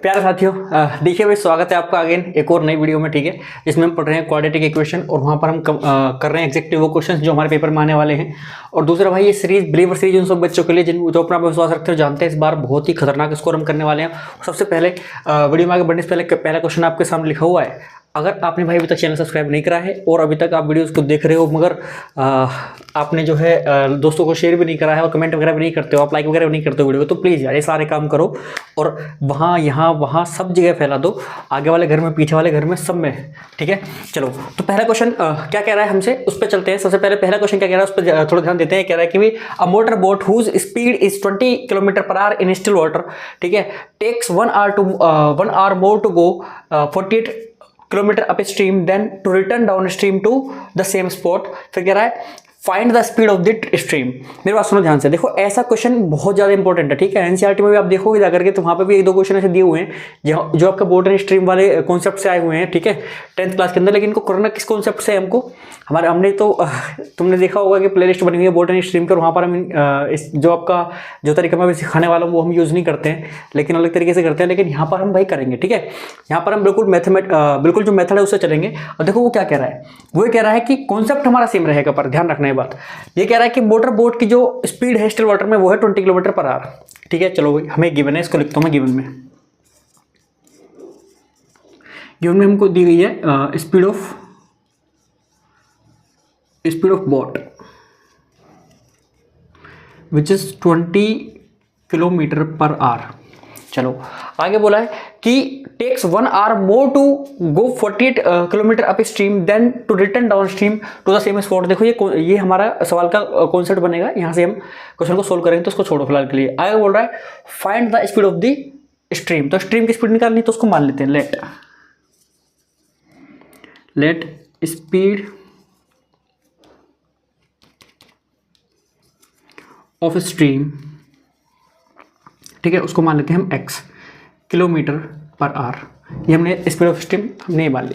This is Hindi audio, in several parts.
प्यारे साथियों, देखिए भाई, स्वागत है आपका अगेन एक और नई वीडियो में। ठीक है, जिसमें हम पढ़ रहे हैं क्वाड्रेटिक इक्वेशन और वहाँ पर हम कर रहे हैं एग्जैक्टली वो क्वेश्चंस जो हमारे पेपर में आने वाले हैं। और दूसरा भाई, ये सीरीज बिलीवर सीरीज उन सब बच्चों के लिए जिन जो अपना विश्वास रखते हो, जानते हैं इस बार बहुत ही खतरनाक स्कोर हम करने वाले हैं। सबसे पहले वीडियो में आगे बढ़ने से पहले पहला क्वेश्चन आपके सामने लिखा हुआ है। अगर आपने भाई अभी तक चैनल सब्सक्राइब नहीं करा है और अभी तक आप वीडियोस को देख रहे हो मगर आपने जो है दोस्तों को शेयर भी नहीं करा है और कमेंट वगैरह भी नहीं करते हो, आप लाइक वगैरह भी नहीं करते हो वीडियो को, तो प्लीज़ यार ये सारे काम करो और वहाँ यहाँ वहाँ सब जगह फैला दो, आगे वाले घर में, पीछे वाले घर में, सब में। ठीक है, चलो तो पहला क्वेश्चन क्या कह रहा है हमसे, उस पर चलते हैं। सबसे पहले पहला क्वेश्चन क्या कह रहा है उस पर थोड़ा ध्यान देते हैं। कह रहा है कि भाई a motor boat whose speed is 20 km/h in still water, ठीक है, takes 1 hour more to go 48 kilometre upstream then to return downstream to the same spot. फिर कह रहा है find the speed of the stream. मेरी बात सुनो ध्यान से, देखो ऐसा क्वेश्चन बहुत ज़्यादा इंपॉर्टेंट है। ठीक है, एनसीईआरटी में भी आप देखोगे जाकर के तो वहाँ पे भी एक दो क्वेश्चन ऐसे दिए हुए हैं जो आपका बोट एंड स्ट्रीम वाले कॉन्सेप्ट से आए हुए हैं। ठीक है, 10th क्लास के अंदर। लेकिन इनको करना किस कॉन्सेप्ट से है हमको, हमने तो तुमने देखा होगा कि प्लेलिस्ट बनी हुई है बोट एंड स्ट्रीम पर, वहाँ पर हम जो आपका जो तरीका मैं सिखाने वाला हूँ वो हम यूज़ नहीं करते हैं, लेकिन अलग तरीके से करते हैं। लेकिन यहाँ पर हम भाई करेंगे। ठीक है, यहाँ पर हम बिल्कुल जो मेथड है उससे चलेंगे। और देखो वो क्या कह रहा है, वो कह रहा है कि कॉन्सेप्ट हमारा सेम रहेगा, पर ध्यान रखना ये बात। ये कह रहा है कि मोटर बोट की जो स्पीड है स्टिल वाटर में वो है 20 km/h। ठीक है, चलो भाई हमें गिवन है, इसको लिखता हूँ मैं। गिवन में हमको दी गई है speed of boat which is 20 km/h। चलो आगे बोला है कि takes 1 hour more to go 48 kilometre upstream then to return downstream to the same spot. देखो ये हमारा सवाल का कॉन्सेप्ट बनेगा, यहाँ से हम क्वेश्चन को सोल्व करेंगे, तो उसको छोड़ो फिलहाल के लिए। आगे बोल रहा है find the speed of the stream. तो स्ट्रीम की स्पीड निकालनी, तो उसको मान लेते हैं लेट स्पीड ऑफ स्ट्रीम, ठीक है, उसको मान लेते हैं हम x km/h। ये हमने स्पीड ऑफ स्ट्रीम हमने मान ली।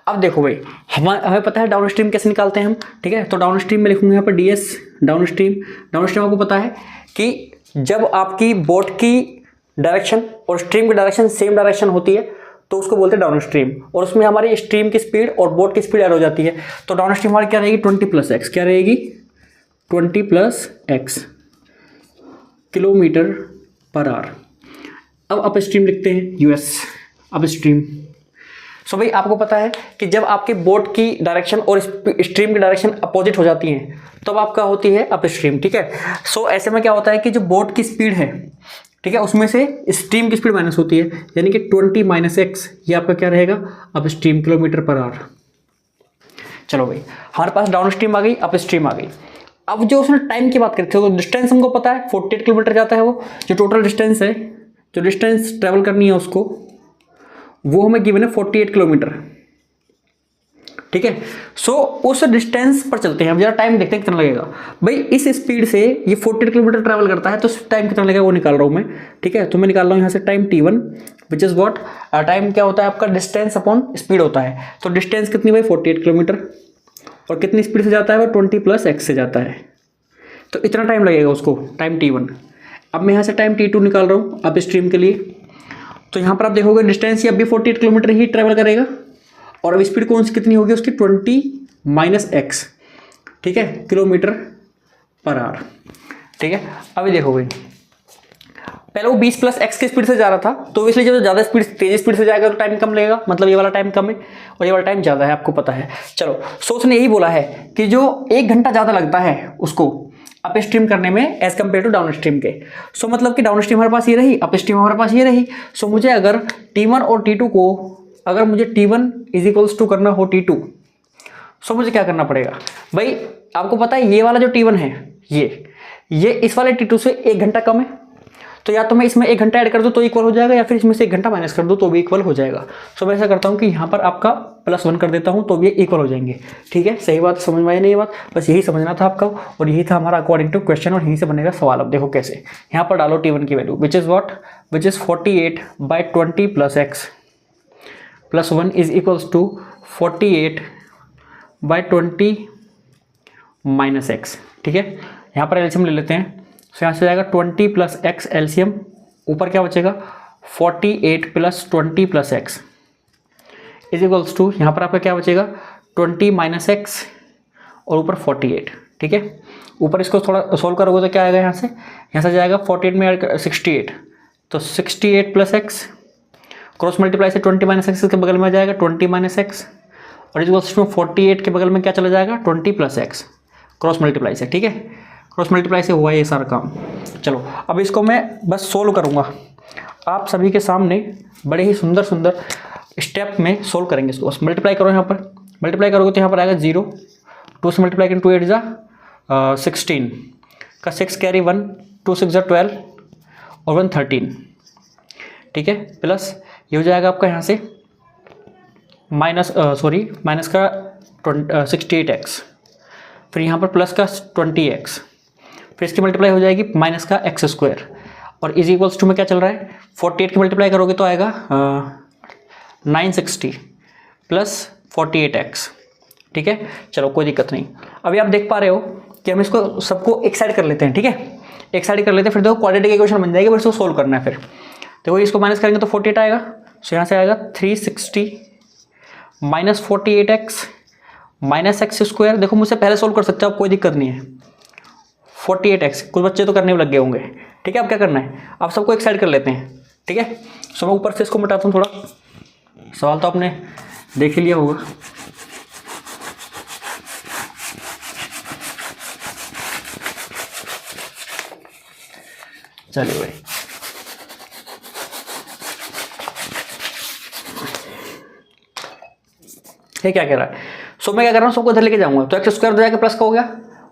अब देखो भाई, हमें पता है डाउन स्ट्रीम कैसे निकालते हैं हम। ठीक है, तो डाउन स्ट्रीम में लिखूंगा यहाँ पर ds डाउन स्ट्रीम आपको पता है कि जब आपकी बोट की डायरेक्शन और स्ट्रीम की डायरेक्शन सेम डायरेक्शन होती है तो उसको बोलते हैं डाउन स्ट्रीम, और उसमें हमारी स्ट्रीम की स्पीड और बोट की स्पीड ऐड हो जाती है। तो डाउन स्ट्रीम हमारी क्या रहेगी, 20 + x। क्या रहेगी, 20 + x km/h। अब अप स्ट्रीम लिखते हैं US अप स्ट्रीम। सो भाई आपको पता है कि जब आपके बोट की डायरेक्शन और स्ट्रीम की डायरेक्शन अपोजिट हो जाती हैं तब आपका होती है अप स्ट्रीम। ठीक है, सो ऐसे में क्या होता है कि जो बोट की स्पीड है, ठीक है, उसमें से स्ट्रीम की स्पीड माइनस होती है, यानी कि 20 - x, ये आपका क्या रहेगा, अप स्ट्रीम km/h। चलो भाई हमारे पास डाउन स्ट्रीम आ गई, अप स्ट्रीम आ गई। अब जो उसने टाइम की बात करते हो, डिस्टेंस हमको पता है 48 किलोमीटर जाता है वो, जो टोटल डिस्टेंस है, जो डिस्टेंस ट्रेवल करनी है उसको, वो हमें गिवन है 48 किलोमीटर। ठीक है, सो उस डिस्टेंस पर चलते हैं। अब जरा टाइम देखते हैं कितना लगेगा। भाई इस स्पीड से ये 48 किलोमीटर ट्रैवल करता है तो टाइम कितना लगेगा वो निकाल रहा हूँ मैं। ठीक है, तो मैं निकाल रहा हूँ यहाँ से time t1 which is what, time क्या होता है आपका, डिस्टेंस अपॉन स्पीड होता है। तो डिस्टेंस कितनी भाई, 48 किलोमीटर, और कितनी स्पीड से जाता है वो, 20 + x से जाता है, तो इतना टाइम लगेगा उसको, टाइम t1। अब मैं यहाँ से टाइम t2 निकाल रहा हूँ अप स्ट्रीम के लिए। तो यहाँ पर आप देखोगे डिस्टेंस ये अब भी 48 किलोमीटर ही ट्रैवल करेगा, और अब स्पीड कौन सी कितनी होगी उसकी, 20 - x, ठीक है, km/h। ठीक है, अभी देखो भाई, पहले वो 20 + x की स्पीड से जा रहा था, तो इसलिए जब ज़्यादा स्पीड, तेज स्पीड से जाएगा तो टाइम कम लगेगा, मतलब ये वाला टाइम कम है और ये वाला टाइम ज़्यादा है, आपको पता है। चलो सो उसने यही बोला है कि जो 1 घंटा ज़्यादा लगता है उसको अप स्ट्रीम करने में as compare to downstream के। सो मतलब कि डाउन स्ट्रीम हमारे पास ये रही, अप स्ट्रीम हमारे पास ये रही। सो मुझे अगर t1 और t2 को, अगर मुझे t1 = करना हो t2, सो मुझे क्या करना पड़ेगा भाई, आपको पता है ये वाला जो t1 है ये इस वाले t2 से 1 घंटा कम है, तो या तो मैं इसमें 1 घंटा ऐड कर दूँ तो इक्वल हो जाएगा, या फिर इसमें से 1 घंटा माइनस कर दूँ तो भी इक्वल हो जाएगा। सो मैं ऐसा करता हूँ कि यहाँ पर आपका +1 कर देता हूँ तो भी इक्वल हो जाएंगे। ठीक है, सही बात, समझ में आई नहीं ये बात, बस यही समझना था आपका, और यही था हमारा अकॉर्डिंग टू क्वेश्चन, और यहीं से बनेगा सवाल। अब देखो कैसे, यहाँ पर डालो t1 की value which is what, which is 48/20 + x + 1 is equals to 48/20 - x। ठीक है, यहाँ पर एलसीएम ले लेते हैं। सो यहाँ से जाएगा 20 + x एलसीएम, ऊपर क्या बचेगा 48 plus 20 plus x is equals to, यहाँ पर आपका क्या बचेगा 20 माइनस एक्स और ऊपर 48, ठीक है। ऊपर इसको थोड़ा सोल्व करोगे तो क्या आएगा, यहाँ से जाएगा 48 में 68, तो 68 प्लस एक्स क्रॉस मल्टीप्लाई से 20 माइनस एक्स के बगल में आ जाएगा 20 माइनस एक्स और इक्वल्स टू 48 के बगल में क्या चला जाएगा 20 प्लस एक्स क्रॉस मल्टीप्लाई से, ठीक है। क्रॉस मल्टीप्लाई से हुआ ये सारा काम। चलो अब इसको मैं बस सोल्व करूँगा आप सभी के सामने, बड़े ही सुंदर सुंदर स्टेप में सोल्व करेंगे इसको। बस मल्टीप्लाई करो, यहाँ पर मल्टीप्लाई करोगे तो यहाँ पर आएगा 0, 2 से मल्टीप्लाई करें 2 8 जा 16 का 6 कैरी 1, 2 6 जा 12 और 1 13, ठीक है। प्लस ये हो जाएगा आपका यहाँ से माइनस का 68x, फिर यहाँ पर प्लस का 20x, फिर इसकी मल्टीप्लाई हो जाएगी माइनस का x स्क्वायर और इज इक्वल्स टू में क्या चल रहा है 48 की मल्टीप्लाई करोगे तो आएगा 960 प्लस 48x, ठीक है। चलो कोई दिक्कत नहीं। अभी आप देख पा रहे हो कि हम इसको सबको एक साइड कर लेते हैं, ठीक है, एक साइड कर लेते हैं, फिर देखो क्वाड्रेटिक इक्वेशन बन जाएगी, फिर इसको सोल्व करना है। फिर देखो इसको माइनस करेंगे तो 48 आएगा, सो यहाँ से आएगा 360 minus 48x minus x square. देखो मुझसे पहले सोल्व कर सकते हो आप, कोई दिक्कत नहीं है। 48x कुछ बच्चे तो करने में लग गए होंगे, ठीक है। अब क्या करना है, आप सबको एक साइड कर लेते हैं, ठीक है। सो मैं ऊपर से इसको मिटाता हूँ थोड़ा, सवाल तो आपने देख ही लिया होगा। चलिए भाई, ये क्या कह रहा है, सो मैं क्या कर रहा हूँ सबको इधर लेके जाऊंगा, तो एक्स स्क्वायर उधर जाकर प्लस का हो गया,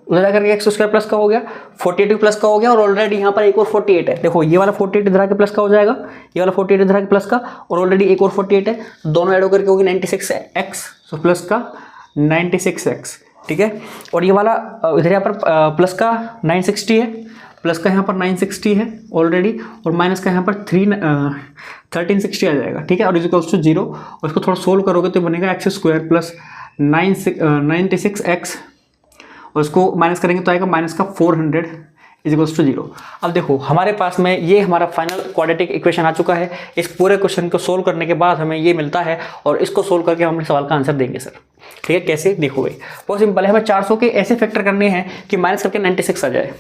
उधर जाकर एक्स स्क्वायर प्लस का हो गया, 48 प्लस का हो गया और ऑलरेडी यहाँ पर एक और 48 है। देखो ये वाला 48 इधर आके प्लस का हो जाएगा, ये वाला 48 इधर आके प्लस का, और ऑलरेडी एक और 48 है, दोनों ऐड होकर के होगी 96x, सो प्लस का 96x, ठीक है। और ये वाला इधर यहाँ पर प्लस का 960 है, प्लस का यहाँ पर 960 है ऑलरेडी, और माइनस का यहाँ पर 1360 आ जाएगा, ठीक है। और इज इक्वल्स टू 0, और इसको थोड़ा सोल्व करोगे तो बनेगा एक्स स्क्वायर प्लस 96x, और इसको माइनस करेंगे तो आएगा माइनस का 400 इज इक्वल्स टू 0। अब देखो हमारे पास में ये हमारा फाइनल क्वाड्रेटिक इक्वेशन आ चुका है। इस पूरे क्वेश्चन को सोल्व करने के बाद हमें ये मिलता है, और इसको सोल्व करके हम अपने सवाल का आंसर देंगे सर, ठीक है। कैसे देखो भाई, बहुत सिंपल है, हमें 400 के ऐसे फैक्टर करने हैं कि माइनस करके 96 आ जाए।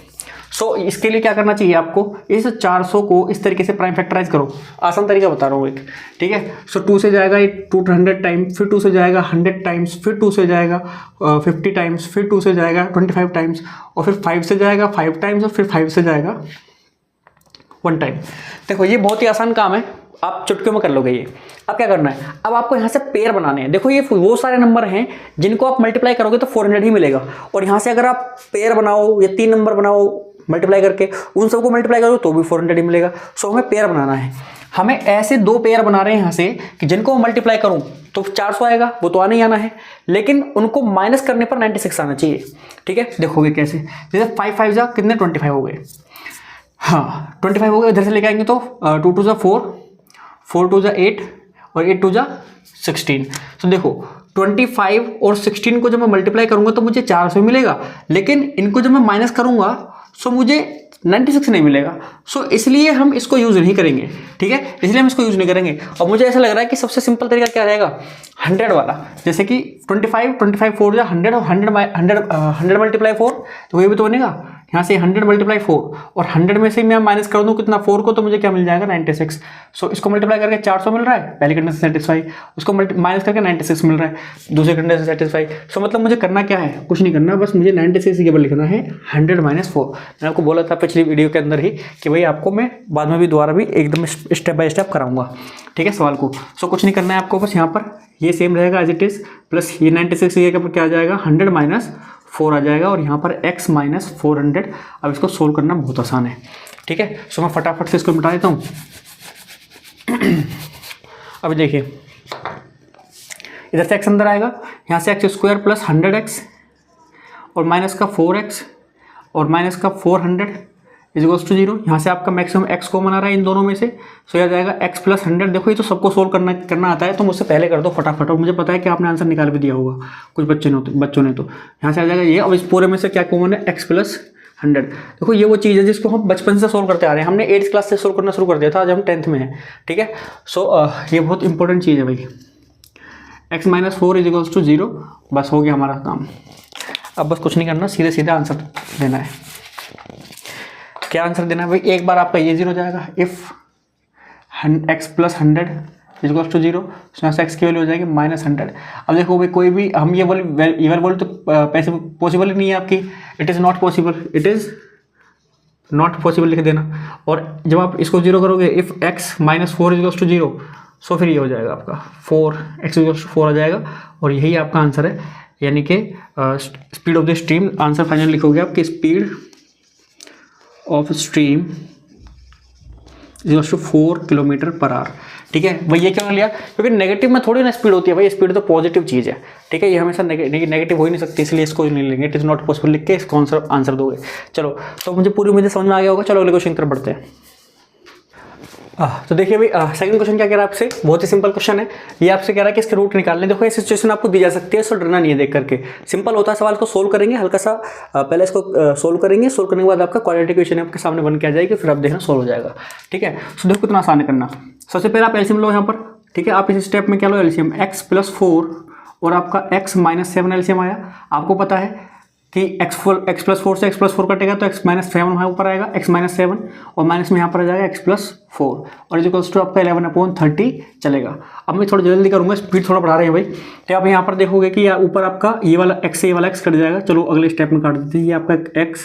सो इसके लिए क्या करना चाहिए आपको, इस 400 को इस तरीके से प्राइम फैक्टराइज करो। आसान तरीका बता रहा हूँ एक, ठीक है। सो 2 से जाएगा 200 टाइम्स, फिर 2 से जाएगा 100 टाइम्स, फिर 2 से जाएगा 50 टाइम्स, फिर 2 से जाएगा 25 टाइम्स, और फिर 5 से जाएगा 5 टाइम्स, और फिर 5 से जाएगा 1 टाइम। देखो ये बहुत ही आसान काम है, आप चुटकियों में कर लोगे ये। अब क्या करना है, अब आपको यहाँ से पेयर बनाने हैं। देखो ये वो सारे नंबर हैं जिनको आप मल्टीप्लाई करोगे तो 400 ही मिलेगा, और यहाँ से अगर आप पेयर बनाओ या 3 नंबर बनाओ मल्टीप्लाई करके, उन सबको मल्टीप्लाई करो तो भी 400 ही मिलेगा। सो हमें पेयर बनाना है, हमें ऐसे 2 पेयर बना रहे हैं यहाँ से कि जिनको मल्टीप्लाई करूँ तो 400 आएगा, वो तो आना ही आना है, लेकिन उनको माइनस करने पर 96 आना चाहिए, ठीक है। देखोगे कैसे, जैसे 5 5 जा कितने 25 हो गए, हाँ 25 हो गए। इधर से लेके आएंगे तो 2 2 जा 4, 4 2 जा 8 और 8 2 जा 16। तो देखो 25 और 16 को जब मैं मल्टीप्लाई करूंगा तो मुझे 400 मिलेगा, लेकिन इनको जब मैं माइनस करूंगा सो मुझे 96 नहीं मिलेगा। सो इसलिए हम इसको यूज़ नहीं करेंगे, ठीक है, इसलिए हम इसको यूज़ नहीं करेंगे। और मुझे ऐसा लग रहा है कि सबसे सिंपल तरीका क्या रहेगा, 100 वाला, जैसे कि 25 4 जा 100 और 100 मल्टीप्लाई 4, तो ये भी तो बनेगा। यहाँ से 100 मल्टीप्लाई 4 और 100 में से मैं माइनस कर दूँ कितना 4 को, तो मुझे क्या मिल जाएगा 96। सो इसको मल्टीप्लाई करके 400 मिल रहा है, पहले कंडीशन से सेटिस्फाई, उसको माइनस करके 96 मिल रहा है दूसरे कंडीशन से सेटिस्फाई। सो मतलब मुझे करना क्या है, कुछ नहीं करना, बस मुझे 96 के ऊपर लिखना है 100 माइनस 4। मैंने आपको बोला था पिछली वीडियो के अंदर ही कि भाई आपको मैं बाद में भी दोबारा भी एकदम स्टेप बाय स्टेप कराऊंगा, ठीक है, सवाल को। सो कुछ नहीं करना है आपको, बस यहाँ पर ये सेम रहेगा एज इट इज़, प्लस ये 96 ये के ऊपर क्या आ जाएगा 100 माइनस 4 आ जाएगा, और यहाँ पर x माइनस 400। अब इसको सोल्व करना बहुत आसान है, ठीक है। सो मैं फटाफट से इसको मिटा देता हूँ। अभी देखिए इधर से x अंदर आएगा, यहाँ से एक्स स्क्वायर प्लस 100x और माइनस का 4x और माइनस का 400 इज इक्वल्स टू 0। यहाँ से आपका मैक्सिमम x कॉमन आ रहा है इन दोनों में से, सो यह जाएगा x प्लस 100। देखो ये तो सबको सोल्व करना आता है, तो मुझसे पहले कर दो फटाफट, और मुझे पता है कि आपने आंसर निकाल भी दिया होगा कुछ बच्चों ने तो यहाँ से आ जाएगा ये। अब इस पूरे में से क्या कॉमन है, x प्लस 100। देखो ये वो चीज़ है जिसको हम बचपन से सोल्व करते आ रहे हैं, हमने 8th क्लास से सोल्व करना शुरू कर दिया था, आज हम 10th में हैं, ठीक है। सो ये बहुत इंपॉर्टेंट चीज़ है भाई। x minus 4 is equals to 0, बस हो गया हमारा काम। अब बस कुछ नहीं करना, सीधे सीधे आंसर देना है। क्या आंसर देना है भाई, एक बार आपका ये 0 जाएगा, if x plus 100 is equals to 0, यहाँ से x की वैल्यू हो जाएगी -100। अब देखो भाई कोई भी हम ये वाली तो पैसे पॉसिबल ही नहीं है आपकी, it is not possible, it is not possible लिख देना। और जब आप इसको 0 करोगे, if x minus 4 is equals to 0, so फिर ये हो जाएगा आपका 4x इज इक्वल्स टू 4 आ जाएगा, और यही आपका आंसर है। यानी कि speed of the stream, answer final लिखोगे आपकी speed of stream is to 4 kilometre per hour, ठीक है। भाई ये क्यों लिया, क्योंकि नेगेटिव में थोड़ी ना स्पीड होती है भाई, स्पीड तो पॉजिटिव चीज़ है, ठीक है। ये हमेशा नेगेटिव हो ही नहीं सकती, इसलिए इसको नहीं लेंगे, इट इज़ नॉट पॉसिबल लिख के इसको आंसर दोगे। चलो, तो मुझे पूरी मुझे समझ में आ गया होगा। चलो अगले क्वेश्चन की तरफ बढ़ते हैं। तो देखिए भाई सेकंड क्वेश्चन क्या कह रहा है आपसे, बहुत ही सिंपल क्वेश्चन है। ये आपसे कह रहा है कि इसके रूट निकालने। देखो ये सिचुएशन आपको दी जा सकती है, सो डरना नहीं है देख करके, सिंपल होता है सवाल को सोल्व करेंगे, हल्का सा पहले इसको सोल्व करेंगे, सोल्व करने के बाद आपका क्वाड्रेटिक इक्वेशन आपके सामने बन के आ जाएगी, फिर आप देखना सोल्व हो जाएगा, ठीक है। सो देखो कितना आसान है करना। सबसे पहले आप एलसीएम लो यहाँ पर, ठीक है। आप इस स्टेप में क्या लो, एलसीएम x प्लस 4 और आपका x माइनस 7 एलसीएम आया। आपको पता है कि x प्लस 4 से x प्लस 4 कटेगा तो x माइनस 7 वहाँ ऊपर आएगा, x माइनस 7 और माइनस में यहाँ पर आ जाएगा x प्लस 4 और इक्वल्स टू आपका 11/30 चलेगा। अब मैं थोड़ा जल्दी करूँगा, स्पीड थोड़ा बढ़ा रहे हैं भाई। तो आप यहाँ पर देखोगे कि ऊपर आपका ये वाला x से ये वाला x कट जाएगा। चलो अगले स्टेप में काट देते हैं। ये आपका x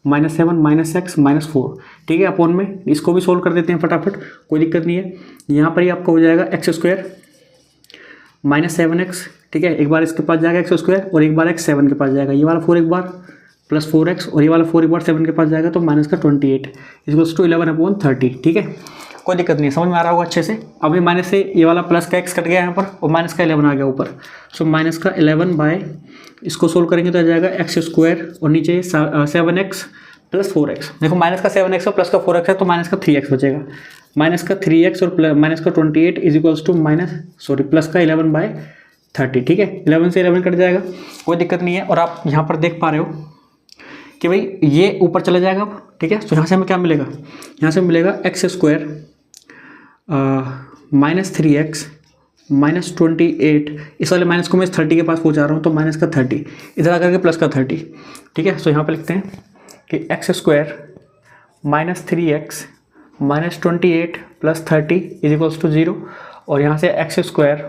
minus 7 minus x minus 4, ठीक है। अपॉन में इसको भी सोल्व कर देते हैं फटाफट, कोई दिक्कत नहीं है। यहाँ पर ही आपका हो जाएगा x स्क्वायर माइनस 7x, ठीक है। एक बार इसके पास जाएगा x स्क्वायर और एक बार x 7 के पास जाएगा, ये वाला 4 एक बार प्लस 4x और ये वाला 4 एक बार 7 के पास जाएगा, तो माइनस का 28 इक्वल्स टू 11/30, ठीक है। कोई दिक्कत नहीं है, समझ में आ रहा होगा अच्छे से। अब ये माइनस से ये वाला प्लस का x कट गया यहाँ पर और माइनस का 11 आ गया ऊपर, सो माइनस का 11 बाय, इसको सोल्व करेंगे तो आ जाएगा x स्क्वायर और नीचे 7x प्लस 4x। देखो माइनस का 7x और प्लस का 4x है तो माइनस का 3x बचेगा, माइनस का 3x और माइनस का 28 इज इक्वल्स टू प्लस का 11/30, ठीक है। 11 से 11 कट जाएगा, कोई दिक्कत नहीं है। और आप यहाँ पर देख पा रहे हो कि भाई ये ऊपर चला जाएगा अब, ठीक है। तो यहाँ से हमें क्या मिलेगा, यहाँ से मिलेगा x square minus 3x minus 28, इस वाले माइनस को मैं 30 के पास पहुँचा रहा हूँ तो माइनस का 30, इधर आकर के प्लस का 30, ठीक है। तो यहाँ पे लिखते हैं कि x square minus 3x minus 28 plus 30 is equals to 0 और यहाँ से x स्क्वायर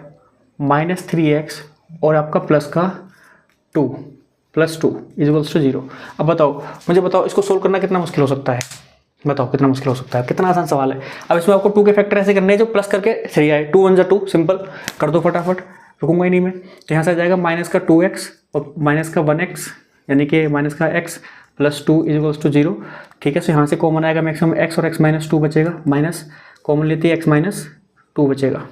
माइनस 3x और आपका प्लस का 2 प्लस 2 इज इक्वल्स टू 0। अब बताओ, मुझे बताओ इसको सोल्व करना कितना मुश्किल हो सकता है, बताओ कितना मुश्किल हो सकता है, कितना आसान सवाल है। अब इसमें आपको 2 के फैक्टर ऐसे करने हैं जो प्लस करके 3 आए, 2 1 2, सिंपल कर दो फटाफट, रुकूंगा ही नहीं मैं। तो यहाँ से आ जाएगा माइनस का 2x और माइनस का 1x, यानी कि माइनस का x plus 2 is equals to 0, ठीक है। सो यहाँ से कॉमन आएगा मैक्सिमम x और x माइनस 2 बचेगा, माइनस कॉमन लेते ही x माइनस 2 बचेगा।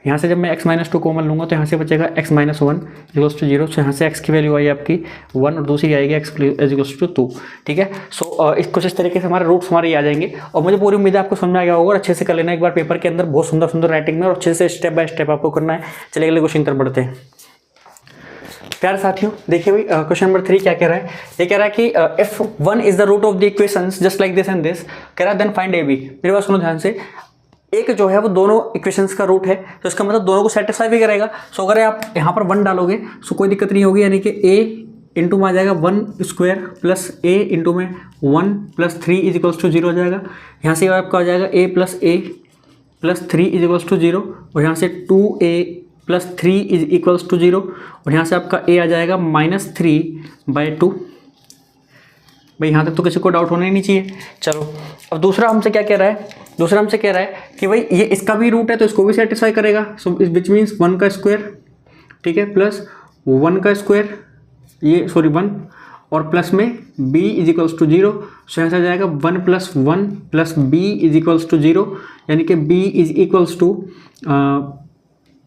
यहाँ से जब मैं x माइनस 2 कॉमन लूँगा तो यहाँ से बचेगा x minus 1 equals to 0। So यहाँ से x की वैल्यू आई आपकी 1 और दूसरी आएगी x इक्वल्स टू 2, ठीक है। सो इस कुछ इस तरीके से हमारे रूट्स हमारे आ जाएंगे और मुझे पूरी उम्मीद है आपको समझ में आ गया होगा और अच्छे से कर लेना एक बार पेपर के अंदर, बहुत सुंदर सुंदर राइटिंग में और अच्छे से स्टेप बाय स्टेप आपको करना है। चलिए अगले क्वेश्चन तरफ बढ़ते हैं। प्यारे साथियों देखिए भाई क्वेश्चन नंबर 3 क्या कह रहा है, ये कह रहा है कि if 1 is the root of the equations just like this and this, कह रहा है देन फाइंड ए बी। मेरे पास सुनो ध्यान से, एक जो है वो दोनों इक्वेशंस का रूट है तो इसका मतलब दोनों को सेटिस्फाई भी करेगा। सो अगर आप यहाँ पर 1 डालोगे सो कोई दिक्कत नहीं होगी, यानी कि a इंटू में आ जाएगा 1 स्क्वायर प्लस a इंटू में 1 प्लस 3 इज इक्वल्स टू 0 हो जाएगा। यहाँ से आपका आ जाएगा a plus 3 is equals to 0 और यहाँ से 2a plus 3 is equals to 0 और यहाँ से आपका a आ जाएगा -3/2। भाई यहाँ तक तो किसी को डाउट होना ही नहीं चाहिए। चलो अब दूसरा हमसे क्या कह रहा है, दूसरा हमसे कह रहा है कि भाई ये इसका भी रूट है तो इसको भी सेटिस्फाई करेगा। सो विच मीन्स 1 का स्क्वायर, ठीक है, प्लस 1 का स्क्वायर, ये सॉरी 1 और प्लस में b is equals to 0। So यहाँ से आ जाएगा 1 plus 1 plus b is equals to 0, यानी कि b इज इक्वल्स टू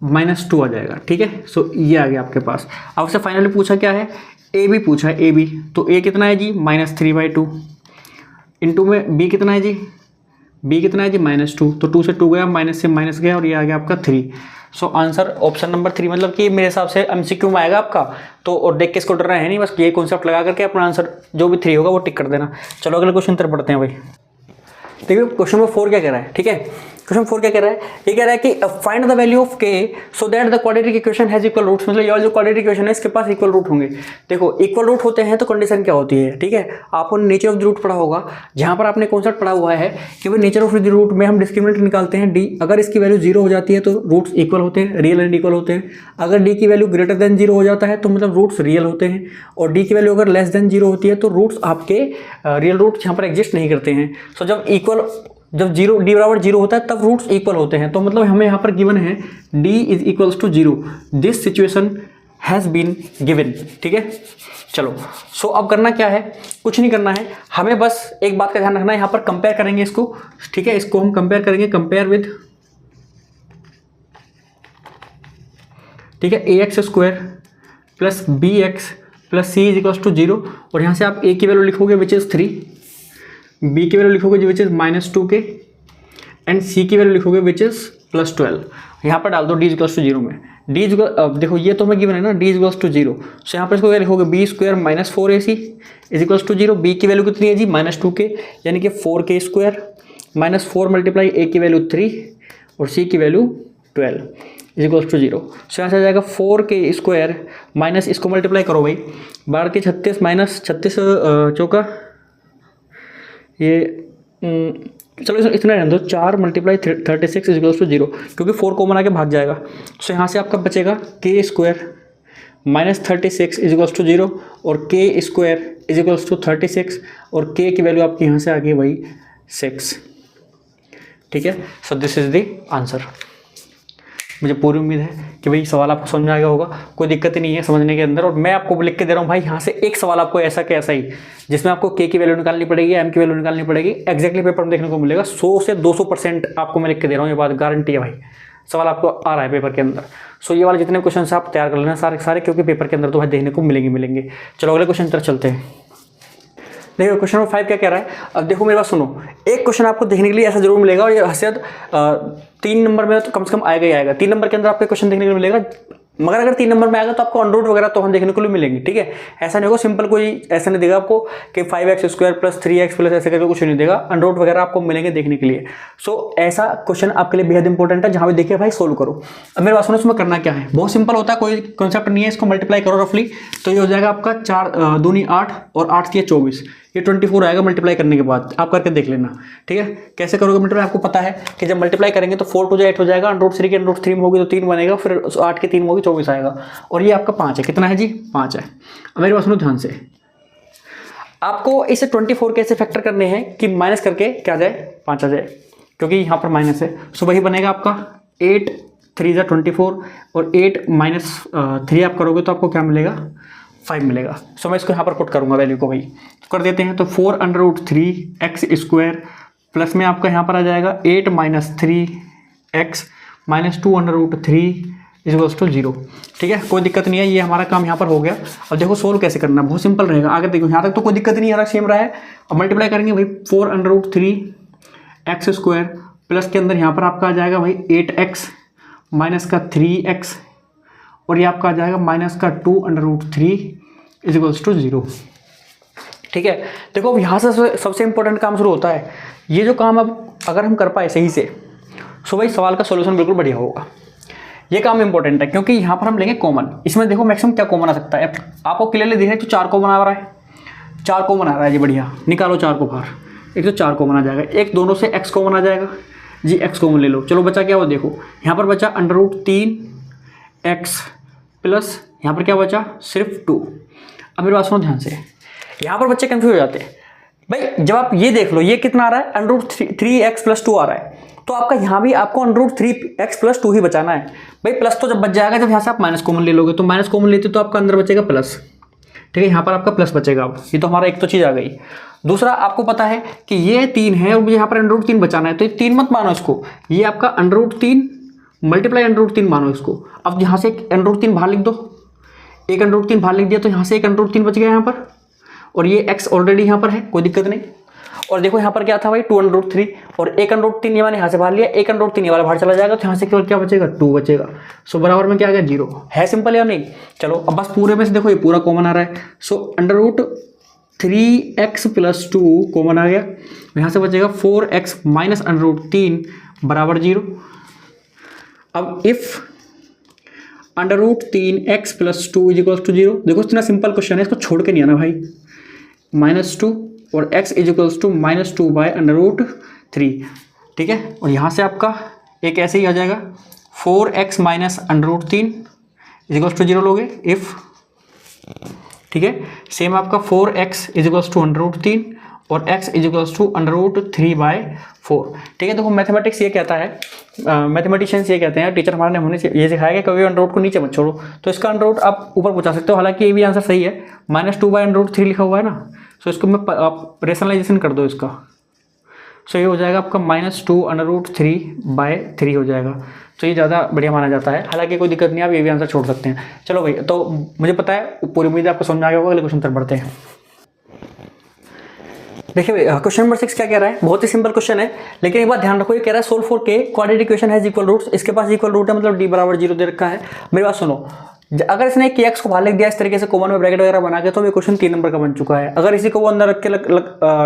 -2 आ जाएगा, ठीक है। सो ये आ गया आपके पास। अब उससे फाइनली पूछा क्या है, ए बी पूछा है, ए बी तो a कितना है जी -3/2 इंटू में b कितना है जी, b कितना है जी -2, तो 2 से 2 गया, माइनस से माइनस गया और ये आ गया आपका 3। सो आंसर ऑप्शन नंबर 3, मतलब कि मेरे हिसाब से एमसीक्यू में आएगा आपका, तो और देख के इसको डरना है नहीं, बस ये कॉन्सेप्ट लगा करके अपना आंसर जो भी 3 होगा वो टिक कर देना। चलो अगले क्वेश्चन तरफ पढ़ते हैं भाई। देखिए क्वेश्चन नंबर 4 क्या कह रहा है, ठीक है। क्वेश्चन 4 क्या कह रहा है, ये कह रहा है कि find the value of k so that the quadratic equation has equal roots, मतलब ये जो क्वाड्रेटिक इक्वेशन है इसके पास इक्वल रूट होंगे। देखो इक्वल रूट होते हैं तो कंडीशन क्या होती है, ठीक है, आपको नेचर ऑफ द रूट पढ़ा होगा, जहां पर आपने कॉन्सेप्ट पढ़ा हुआ है कि भाई नेचर ऑफ द रूट में हम डिस्क्रिमिनेंट निकालते हैं डी, अगर इसकी वैल्यू 0 हो जाती है तो रूट्स इक्वल होते हैं, रियल एंड इक्वल होते हैं। अगर डी की वैल्यू ग्रेटर देन 0 हो जाता है तो मतलब रूट्स रियल होते हैं, और डी की वैल्यू अगर लेस देन 0 होती है तो रूट्स आपके रियल रूट्स यहाँ पर एग्जिस्ट नहीं करते हैं। सो जब डी बराबर 0 होता है तब रूट्स इक्वल होते हैं, तो मतलब हमें यहाँ पर गिवन है d is equals to 0, this situation has been given, ठीक है। चलो सो अब करना क्या है, कुछ नहीं करना है, हमें बस एक बात का ध्यान रखना है, यहाँ पर कंपेयर करेंगे इसको, ठीक है, इसको हम कंपेयर करेंगे, कंपेयर विद, ठीक है, ax square plus bx plus c is equals to 0, और यहाँ से आप a की वैल्यू लिखोगे विच इज़ 3, b की वैल्यू लिखोगे which is -2k, and c की वैल्यू लिखोगे विच इज़ +12। यहाँ पर डाल दो d इक्वल्स टू 0 में, d अब देखो ये तो हमें गिवन है ना, d इक्वल्स टू 0, सो यहाँ पर इसको क्या लिखोगे b square minus 4ac is equals to 0, b की वैल्यू कितनी है जी -2k, यानी कि 4k square minus 4 multiply a की वैल्यू 3 और c की वैल्यू 12 इज इक्वल्स टू 0। सो यहाँ से आ जाएगा 4k स्क्वायर माइनस इसको मल्टीप्लाई करो भाई, 12 के 36 माइनस 36 चौका ये चलो इतना रहने दो, 4 मल्टीप्लाई 36 इज इक्वल्स टू 0, क्योंकि 4 कॉमन आके भाग जाएगा। सो यहाँ से आपका बचेगा k square minus 36 is equals to 0 और k square is equals to 36, और k की वैल्यू आपकी यहाँ से आ गई वही 6, ठीक है। सो दिस इज द आंसर। मुझे पूरी उम्मीद है कि भाई सवाल आपको समझ में आ गया होगा, कोई दिक्कत ही नहीं है समझने के अंदर। और मैं आपको लिख के दे रहा हूँ भाई, यहाँ से एक सवाल आपको ऐसा के ऐसा ही, जिसमें आपको k की वैल्यू निकालनी पड़ेगी, m की वैल्यू निकालनी पड़ेगी, एक्जैक्टली पेपर में देखने को मिलेगा। 100 से 200% आपको मैं लिख के दे रहा हूँ, ये बात गारंटी है भाई, सवाल आपको आ रहा है पेपर के अंदर। सो ये वाले जितने क्वेश्चन आप तैयार कर लेना सारे, क्योंकि पेपर के अंदर तो भाई देखने को मिलेंगे। चलो अगले क्वेश्चन तरफ चलते हैं। देखो क्वेश्चन नंबर 5 क्या कह रहा है, अब देखो मेरी बात सुनो, एक क्वेश्चन आपको देखने के लिए ऐसा जरूर मिलेगा, और ये हसीयत 3 नंबर में तो कम से कम आएगा ही आएगा, 3 नंबर के अंदर आपको क्वेश्चन देखने को मिलेगा, मगर अगर 3 नंबर में आएगा तो आपको अनरूट वगैरह तो हम देखने को मिलेंगे, ठीक है। ऐसा नहीं होगा सिंपल, कोई ऐसा नहीं देगा आपको कि 5x square plus 3x plus ऐसे करके कुछ नहीं देगा, अनरूट वगैरह आपको मिलेंगे देखने के लिए। सो ऐसा क्वेश्चन आपके लिए बेहद इंपॉर्टेंट है, जहाँ पे देखिए भाई सोल्व करो। अब मेरे बात सुनो, इसमें करना क्या है, बहुत सिंपल होता है, कोई कॉन्सेप्ट नहीं है, इसको मल्टीप्लाई करो रफली, तो ये हो जाएगा आपका 4 दूनी 8 और 8 की 24, ये 24 आएगा मल्टीप्लाई करने के बाद, आप करके देख लेना, ठीक है। कैसे करोगे मल्टीप्लाई, आपको पता है कि जब मल्टीप्लाई करेंगे तो 4 टू 8 हो जाएगा, √3 की √3 में होगी तो 3 बनेगा, फिर 8 की 3 होगी 24 आएगा, और ये आपका 5 है, कितना है जी 5 है। अब मेरी बात सुनो ध्यान से, आपको इसे 24 कैसे फैक्टर करने हैं कि माइनस करके क्या जाए 5 आ जाए, क्योंकि यहाँ पर माइनस है। सो वही बनेगा आपका 8 3 = 24, और 8 माइनस 3 आप करोगे तो आपको क्या मिलेगा 5 मिलेगा। सो मैं इसको यहाँ पर पुट करूँगा वैल्यू को, भाई कर देते हैं, तो 4 √3 x स्क्वायर प्लस में आपका यहाँ पर आ जाएगा 8 minus 3x minus 2 √3 is equals to 0, ठीक है। कोई दिक्कत नहीं है, ये हमारा काम यहाँ पर हो गया। अब देखो सोल्व कैसे करना, बहुत सिंपल रहेगा, आगे देखो यहाँ तक तो कोई दिक्कत नहीं है, सेम रहा है। अब मल्टीप्लाई करेंगे भाई 4 √3 x स्क्वायर प्लस के अंदर यहाँ पर आपका आ जाएगा भाई 8x माइनस का 3x, और ये आपका आ जाएगा माइनस का 2 √3 इज इक्वल्स टू 0, ठीक है। देखो अब यहाँ से सबसे इंपॉर्टेंट काम शुरू होता है, ये जो काम अब अगर हम कर पाए सही से, सो भाई सवाल का सॉल्यूशन बिल्कुल बढ़िया होगा। ये काम इंपॉर्टेंट है, क्योंकि यहाँ पर हम लेंगे कॉमन, इसमें देखो मैक्सिमम क्या कॉमन आ सकता है, आपको क्लियरली दिख रहा है तो 4 कॉमन आ रहा है, 4 कॉमन आ रहा है जी, बढ़िया, निकालो 4 को बाहर, एक तो 4 कॉमन आ जाएगा, एक दोनों से x कॉमन आ जाएगा जी, x कॉमन ले लो। चलो बचा क्या वो देखो, यहाँ पर बचा √3x प्लस यहाँ पर क्या बचा सिर्फ 2। अब मेरी बात सुनो ध्यान से, यहाँ पर बच्चे कंफ्यूज हो जाते हैं भाई, जब आप ये देख लो ये कितना आ रहा है √3x + 2 आ रहा है, तो आपका यहाँ भी आपको √3x + 2 ही बचाना है भाई। प्लस तो जब बच जाएगा जब यहाँ से आप माइनस कॉमन ले लोगे, तो माइनस कॉमन लेते तो आपका अंदर बचेगा प्लस, ठीक है, यहाँ पर आपका प्लस बचेगा। अब ये तो हमारा एक तो चीज़ आ गई। दूसरा आपको पता है कि ये 3 है और मुझे यहाँ पर √3 बचाना है, तो ये 3 मत मानो इसको, ये आपका √3 मल्टीप्लाई √3 मानो इसको। अब यहाँ से एक √3 बाहर लिख दो, एक √3 बाहर लिख दिया, तो यहाँ से एक √3 बच गया यहाँ पर, और ये x ऑलरेडी यहाँ पर है, कोई दिक्कत नहीं। और देखो यहाँ पर क्या था भाई 2√3 और 1√3 ये मैंने यहाँ से बाहर लिया, 1√3 ये वाला बाहर चला जाएगा, तो यहाँ से केवल क्या बचेगा 2 बचेगा। सो बराबर में क्या आ गया 0। है सिंपल या नहीं? चलो अब बस पूरे में से देखो ये पूरा कॉमन आ रहा है। सो √3x + 2 कॉमन आ गया, यहाँ से बचेगा 4x - √3 बराबर 0। अब इफ √3x + 2 = 0, देखो इतना सिंपल क्वेश्चन है, इसको छोड़ के नहीं आना भाई। -2 और x = -2/√3, ठीक है। और यहाँ से आपका एक ऐसे ही आ जाएगा 4x - √3 = 0 लोगे इफ, ठीक है। सेम आपका 4x = √3 और x = √3/4, ठीक है। देखो मैथमेटिक्स ये कहता है, मैथमेटिशियंस ये कहते हैं, टीचर हमारे ने हमने ये सिखाया कि कभी अंडर रूट को नीचे मत छोड़ो, तो इसका अंडर रूट आप ऊपर पहुंचा सकते हो। हालांकि ये भी आंसर सही है, -2/√3 लिखा हुआ है ना, सो इसको मैं आप रेशनलाइजेशन कर दो इसका, सो ये हो जाएगा आपका -2√3/3 हो जाएगा। तो ये ज़्यादा बढ़िया माना जाता है, हालांकि कोई दिक्कत नहीं, आप ये भी आंसर छोड़ सकते हैं। चलो भाई, तो मुझे पता है पूरी उम्मीद आपको समझ आ गया होगा। अगले क्वेश्चन पर बढ़ते हैं। देखिए क्वेश्चन नंबर 6 क्या कह रहा है, बहुत ही सिंपल क्वेश्चन है, लेकिन एक बात ध्यान रखो, ये कह रहा है solve for k quadratic equation has equal roots. इसके पास इक्वल रूट है, मतलब d = 0 दे रखा है। मेरी बात सुनो, अगर इसने kx को बाहर लिख दिया इस तरीके से कॉमन में ब्रैकेट वगैरह बना के, तो ये क्वेश्चन 3 नंबर का बन चुका है। अगर इसी को वो अंदर रख के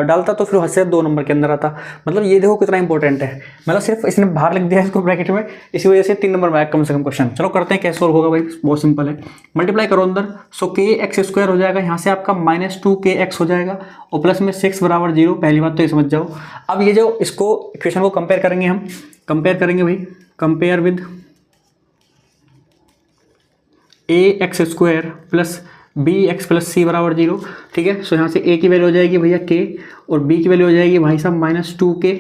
डालता तो फिर हद 2 नंबर के अंदर आता। मतलब ये देखो कितना इंपॉर्टेंट है, मतलब सिर्फ इसने बाहर लिख दिया इसको ब्रैकेट में, इसी वजह से 3 नंबर में आया कम से कम क्वेश्चन। चलो करते हैं कैसे सोल्व होगा भाई, बहुत सिंपल है। मल्टीप्लाई करो अंदर, सो kx² हो जाएगा, यहाँ से आपका -2kx हो जाएगा और प्लस में 6 = 0। पहली बात तो ये समझ जाओ। अब ये जो इसको इक्वेशन को कंपेयर करेंगे, हम कंपेयर करेंगे भाई, compare with ax² + bx + c = 0, ठीक है। सो यहाँ से a की वैल्यू हो जाएगी भैया k और b की वैल्यू हो जाएगी भाई साहब -2k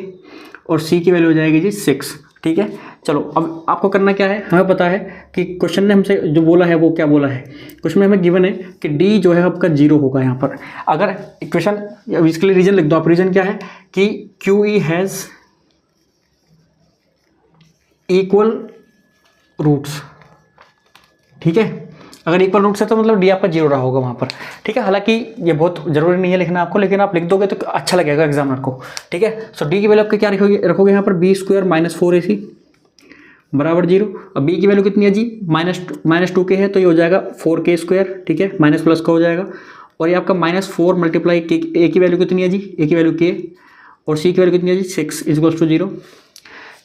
और c की वैल्यू हो जाएगी जी 6, ठीक है। चलो अब आपको करना क्या है, हमें पता है कि क्वेश्चन ने हमसे जो बोला है वो क्या बोला है। क्वेश्चन में हमें गिवन है कि d जो है आपका 0 होगा यहाँ पर। अगर इक्वेशन, इसके लिए रीजन लिख दो आप। रीजन क्या है कि QE हैज़ इक्वल रूट्स, ठीक है। अगर इक्वल रूट्स है तो मतलब डी आपका 0 रहा होगा वहाँ पर, ठीक है। हालांकि ये बहुत जरूरी नहीं है लिखना आपको, लेकिन आप लिख दोगे तो अच्छा लगेगा एग्जामिनर को, ठीक है। सो डी की वैल्यू आपके क्या रखोगे यहाँ पर, b² - 4ac बराबर 0। अब b की वैल्यू कितनी है जी, -2k है, तो ये हो जाएगा 4k², ठीक है, माइनस प्लस का हो जाएगा। और ये आपका -4 × a की वैल्यू कितनी है जी, a की वैल्यू k और c की वैल्यू कितनी है जी 6 = 0,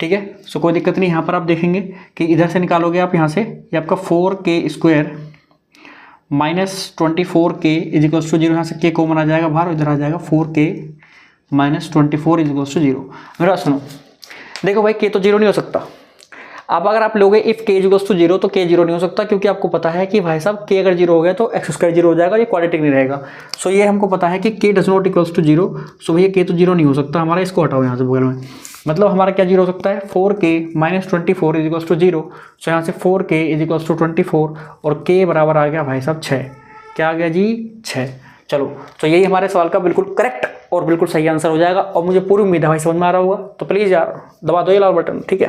ठीक है। सो कोई दिक्कत नहीं, यहाँ पर आप देखेंगे कि इधर से निकालोगे आप यहाँ से, ये आपका 4k² - 24k = 0, यहाँ से k कॉमन आ जाएगा बाहर, इधर आ जाएगा 4k - 24 = 0। मेरा सुनो, देखो भाई k तो 0 नहीं हो सकता। अब अगर आप लोगे इफ k = 0 तो k 0 नहीं हो सकता, क्योंकि आपको पता है कि भाई साहब k अगर 0 हो गया तो x² 0 हो जाएगा, ये क्वाड्रेटिक नहीं रहेगा। सो ये हमको पता है कि k ≠ 0। सो भैया k तो 0 नहीं हो सकता हमारा, इसको हटाओ यहाँ से बगल में। मतलब हमारा क्या 0 हो सकता है, 4k - 24 = 0। सो यहाँ से 4k = 24 और k बराबर आ गया भाई साहब 6। क्या आ गया जी 6। चलो, तो यही हमारे सवाल का बिल्कुल करेक्ट और बिल्कुल सही आंसर हो जाएगा। और मुझे पूरी उम्मीद है भाई समझ में आ रहा होगा, तो प्लीज़ यार दबा दो ये लाल बटन, ठीक है।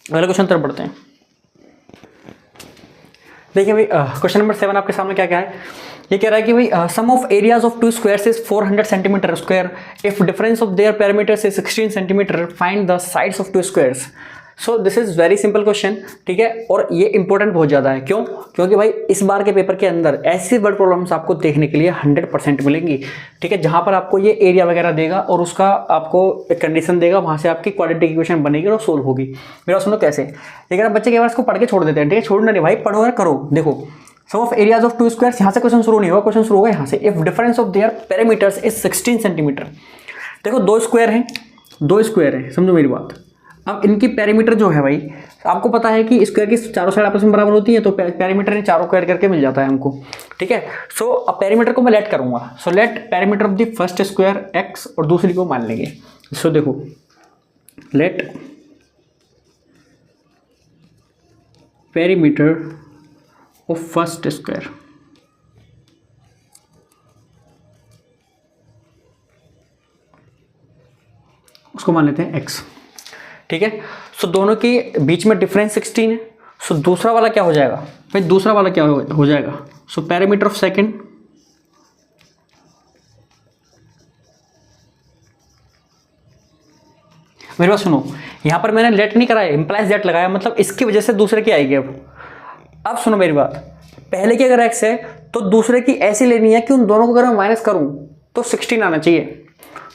अगले क्वेश्चन तरफ बढ़ते हैं। देखिए भाई क्वेश्चन नंबर 7 आपके सामने क्या क्या है, ये कह रहा है कि भाई sum of areas of 2 squares is 400 centimetre square, if difference of their parameters is 16 centimetre, find the sides of 2 squares. So this is very simple question, ठीक है। और ये इंपॉर्टेंट बहुत ज़्यादा है, क्यों? क्योंकि भाई इस बार के पेपर के अंदर ऐसी वर्ड प्रॉब्लम्स आपको देखने के लिए 100% मिलेंगी, ठीक है। जहाँ पर आपको ये एरिया वगैरह देगा और उसका आपको एक कंडीशन देगा, वहाँ से आपकी क्वाड्रेटिक इक्वेशन बनेगी और सोल्व होगी। मेरा सुनो कैसे, लेकिन आप बच्चे के बाद इसको पढ़ के छोड़ देते हैं, ठीक है। छोड़ना नहीं भाई, पढ़ो और करो। देखो सम ऑफ एरियाज ऑफ 2 स्क्वायर्स, यहाँ से क्वेश्चन शुरू नहीं होगा, क्वेश्चन शुरू होगा यहाँ से। If difference of their parameters is 16 centimetre. देखो 2 स्क्वायर हैं, 2 स्क्वायर हैं, समझो मेरी बात। अब इनकी पैरामीटर जो है भाई, आपको पता है कि स्क्वायर की चारों साइड आपस में बराबर होती है, तो पैरामीटर इन चारों को ऐड करके मिल जाता है हमको, ठीक है। सो अब पैरामीटर को मैं लेट करूंगा। So let parameter of the first square x और दूसरी को मान लेंगे। सो देखो let parameter of first square, उसको मान लेते हैं x, ठीक है। सो दोनों के बीच में डिफरेंस 16 है। सो दूसरा वाला क्या हो जाएगा भाई, दूसरा वाला क्या हो जाएगा, सो पैरामीटर ऑफ सेकंड मेरे पास सुनो, यहाँ पर मैंने लेट नहीं कराया, इम्प्लाइज लेट लगाया, मतलब इसकी वजह से दूसरे की आएगी। अब सुनो मेरी बात, पहले की अगर एक्स है तो दूसरे की ऐसी लेनी है कि उन दोनों को अगर मैं माइनस करूँ तो 16 आना चाहिए।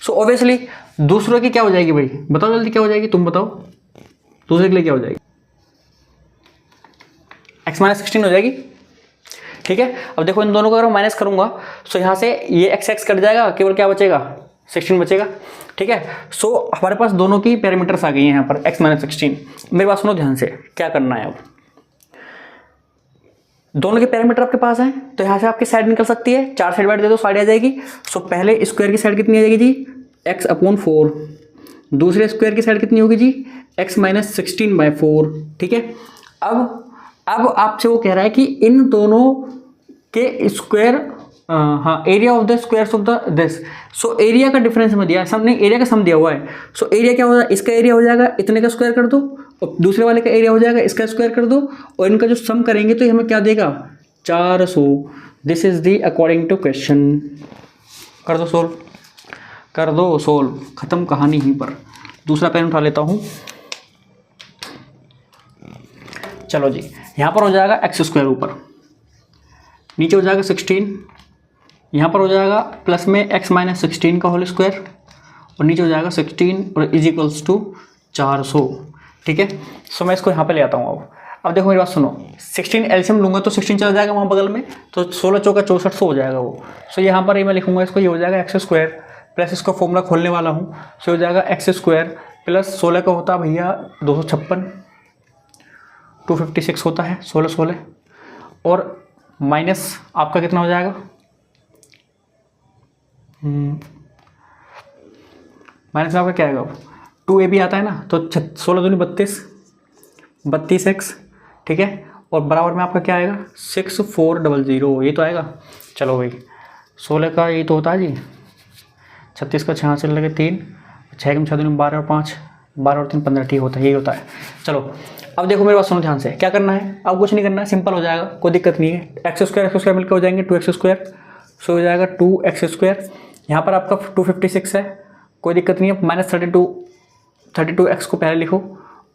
सो ऑब्वियसली दूसरों की क्या हो जाएगी भाई, बताओ जल्दी क्या हो जाएगी, तुम बताओ दूसरे के लिए क्या हो जाएगी, x माइनस 16 हो जाएगी। ठीक है, अब देखो इन दोनों को अगर मैं माइनस करूंगा तो यहाँ से ये x कट जाएगा, केवल क्या बचेगा, 16 बचेगा। ठीक है, सो हमारे पास दोनों की पैरामीटर्स आ गई हैं यहाँ पर x माइनस 16। मेरे पास सुनो ध्यान से, क्या करना है, अब दोनों के पैरामीटर आपके पास हैं तो यहाँ से आपकी साइड निकल सकती है, 4 साइड बाइट दे दो, साइड आ जाएगी। सो पहले स्क्वायर की साइड कितनी आ जाएगी जी, x/4, दूसरे स्क्वायर की साइड कितनी होगी जी, x माइनस 16/4। ठीक है, अब आपसे वो कह रहा है कि इन दोनों के स्क्वायर, हाँ area of the squares of the this. So area का डिफरेंस में दिया है, सम नहीं, एरिया का सम दिया हुआ है। सो एरिया क्या होगा, इसका एरिया हो जाएगा इतने का स्क्वायर कर दो, और दूसरे वाले का एरिया हो जाएगा इसका स्क्वायर कर दो, और इनका जो सम करेंगे तो हमें क्या देगा, 400। This is the according to question. कर दो सोल्व, कर दो सोल्व, खत्म कहानी यहीं पर। दूसरा पेन उठा लेता हूँ। चलो जी, यहाँ पर हो जाएगा एक्स स्क्वायर, ऊपर नीचे हो जाएगा 16, यहाँ पर हो जाएगा प्लस में x माइनस 16 का होल स्क्वायर, और नीचे हो जाएगा 16 और इज इक्वल्स टू 400। ठीक है, सो मैं इसको यहाँ पे ले आता हूँ। अब देखो मेरी बात सुनो, 16 एलसीएम लूँगा तो 16 चला जाएगा वहाँ बगल में, तो 16 चौका 64 हो जाएगा वो। सो यहाँ पर मैं लिखूँगा इसको, ये हो जाएगा एक्स स्क्वायर प्लस इसको फॉर्मूला खोलने वाला हूँ, सो हो जाएगा एक्स स्क्वायर प्लस 16 का होता है भैया 256, 256 होता है 16 और माइनस आपका कितना हो जाएगा, माइनस आपका क्या आएगा, 2ab आता है ना, तो 16 दूनी 32x। ठीक है, और बराबर में आपका क्या आएगा, 6400, ये तो आएगा। चलो भाई 16 का ये तो होता है जी 36 का 6 से लगे 3, 6 के 6 दूनी 12 और 5, 12 और 3 15, ठीक होता है, यही होता है। चलो अब देखो मेरे पास सुनो ध्यान से, क्या करना है, अब कुछ नहीं करना है, सिंपल हो जाएगा, कोई दिक्कत नहीं है। एक्स स्क्वायर मिलकर हो जाएंगे 2x स्क्वायर, सो हो जाएगा 2x स्क्वायर। यहाँ पर आपका 256 है, कोई दिक्कत नहीं है, माइनस 32x को पहले लिखो,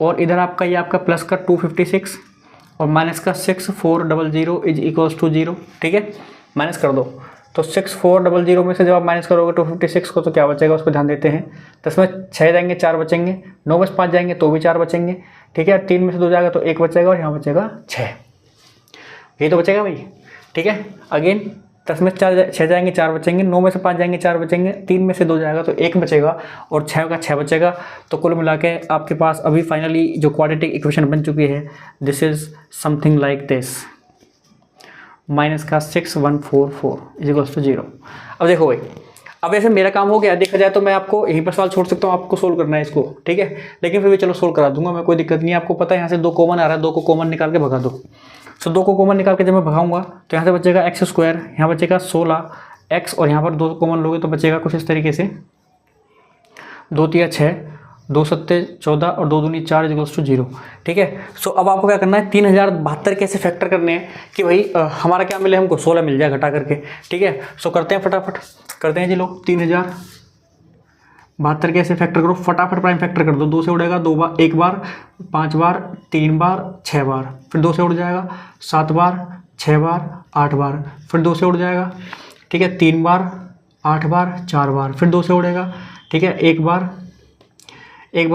और इधर आपका ये आपका प्लस का 256 और माइनस का 6400 इज इक्वल्स टू 0। ठीक है, माइनस कर दो, तो 6400 में से जब आप माइनस करोगे 256 को तो क्या बचेगा, उस पर ध्यान देते हैं। 10 में 6 जाएंगे 4 बचेंगे, 9 में 5 जाएंगे तो भी 4 बचेंगे। ठीक है, 3 में से 2 जाएगा तो 1 बचेगा, और यहाँ बचेगा 6, ये तो बचेगा भाई। ठीक है, अगेन 10 में 6 जाएंगे 4 बचेंगे, 9 में से 5 जाएंगे 4 बचेंगे, 3 में से 2 जाएगा तो 1 बचेगा, और 6 का 6 बचेगा। तो कुल मिला के आपके पास अभी फाइनली जो क्वाड्रेटिक इक्वेशन बन चुकी है, this is something like this, minus का 6144 इज इक्वल्स टू 0। अब देखो भाई, अब ऐसे मेरा काम हो गया, देखा जाए तो मैं आपको यहीं पर सवाल छोड़ सकता हूँ, आपको सोल्व करना है इसको। ठीक है, लेकिन फिर भी चलो सोल्व करा दूंगा मैं, कोई दिक्कत नहीं है। आपको पता है यहाँ से 2 कॉमन आ रहा है, 2 को कॉमन निकाल के भगा दो। सो 2 को कॉमन निकाल के जब मैं भगाऊंगा तो यहाँ से बचेगा एक्स स्क्वायर, यहाँ बचेगा 16x, और यहाँ पर 2 कॉमन लोगे तो बचेगा कुछ इस तरीके से, 2 3 6, 2 7 14 और 2 दूनी 4 इक्वल्स टू 0। ठीक है, सो अब आपको क्या करना है, 3072 कैसे फैक्टर करने हैं कि भाई हमारा क्या मिले, हमको 16 मिल जाए घटा करके। ठीक है, सो करते हैं फटाफट, करते हैं जी लोग। 3072 कैसे फैक्टर करो, फटाफट प्राइम फैक्टर कर दो। 2 से उड़ेगा 2 बार, 1 बार, 5 बार, 3 बार, 6 बार, फिर 2 से उड़ जाएगा 7 बार, 6 बार, 8 बार, फिर 2 से उड़ जाएगा। ठीक है, 3 बार, 8 बार, 4 बार, फिर 2 से उड़ेगा। ठीक है, 1 बार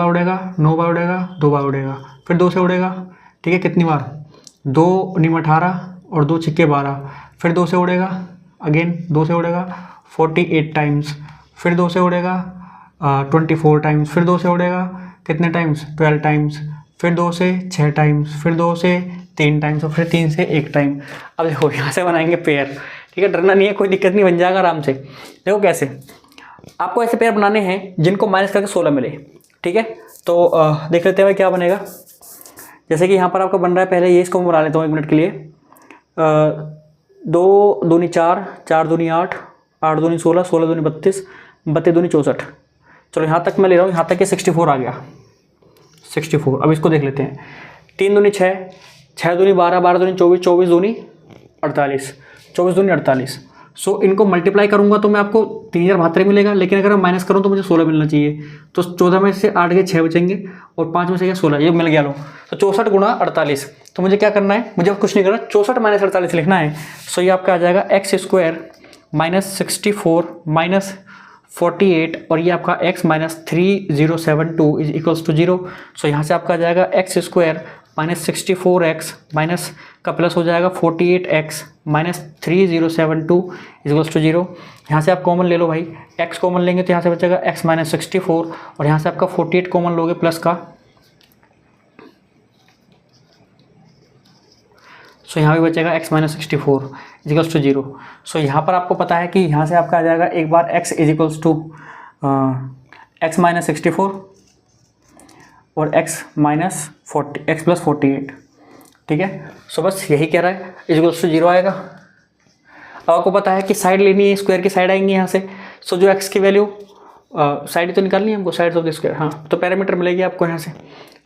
उड़ेगा, 9 बार उड़ेगा, 2 बार उड़ेगा, फिर 2 से उड़ेगा। ठीक है, कितनी बार, 2 नीम 18 और 2 छिक्के 12, फिर 2 से उड़ेगा, अगेन 2 से उड़ेगा 48 टाइम्स, फिर 2 से उड़ेगा 24 टाइम्स, फिर 2 से उड़ेगा कितने टाइम्स, 12 टाइम्स, फिर 2 से 6 टाइम्स, फिर 2 से 3 टाइम्स, और फिर 3 से 1 टाइम। अब देखो यहाँ से बनाएंगे पेयर। ठीक है, डरना नहीं है, कोई दिक्कत नहीं, बन जाएगा आराम से। देखो कैसे, आपको ऐसे पेयर बनाने हैं जिनको माइनस करके 16 मिले। ठीक है, तो देख लेते हैं क्या बनेगा। जैसे कि यहाँ पर आपका बन रहा है, पहले ये इसको बना लेता हूँ 1 मिनट के लिए। 2 दूनी 4, 4 दूनी 8, 8 दूनी 16, 16 दूनी 32, 32 दूनी 64। चलो यहाँ तक मैं ले रहा हूँ, यहाँ तक ये 64 आ गया, 64। अब इसको देख लेते हैं। 3 दूनी 6, 6 दूनी 12, 12 दूनी 24, 24 दूनी 48, 24 दूनी 48। सो इनको मल्टीप्लाई करूंगा तो मैं आपको 3072 मिलेगा, लेकिन अगर मैं माइनस करूँ तो मुझे 16 मिलना चाहिए। तो 14 में से 8 गए 6 बचेंगे और 5 में से गया 16, ये मिल गया। लो तो 64 गुणा 48। तो मुझे क्या करना है, मुझे कुछ नहीं करना, 64 माइनस 48 लिखना है। सो ये आपका आ जाएगा एक्स स्क्वायर माइनस 64 माइनस 48 और ये आपका x minus 3072 is equals to 0। So यहाँ से आपका आ जाएगा x square minus 64x minus का प्लस हो जाएगा 48x minus 3072 is equals to 0। यहाँ से आप कॉमन ले लो भाई, x कॉमन लेंगे तो यहाँ से बचेगा x माइनस 64 और यहाँ से आपका 48 कॉमन लोगे प्लस का, सो यहाँ भी बचेगा x minus 64 is equals to 0। So यहाँ पर आपको पता है कि यहाँ से आपका आ जाएगा एक बार x is equals to x minus 64 और x माइनस 40 x प्लस 48, ठीक है। सो बस यही कह रहा है, इज इक्वल्स टू 0 आएगा। अब आपको पता है कि साइड लेनी है, स्क्वायर की साइड आएंगी यहाँ से। सो जो x की वैल्यू साइड तो निकालनी है हमको, साइड ऑफ द स्क्वायर, हाँ, तो पैरामीटर मिलेगी आपको यहाँ से।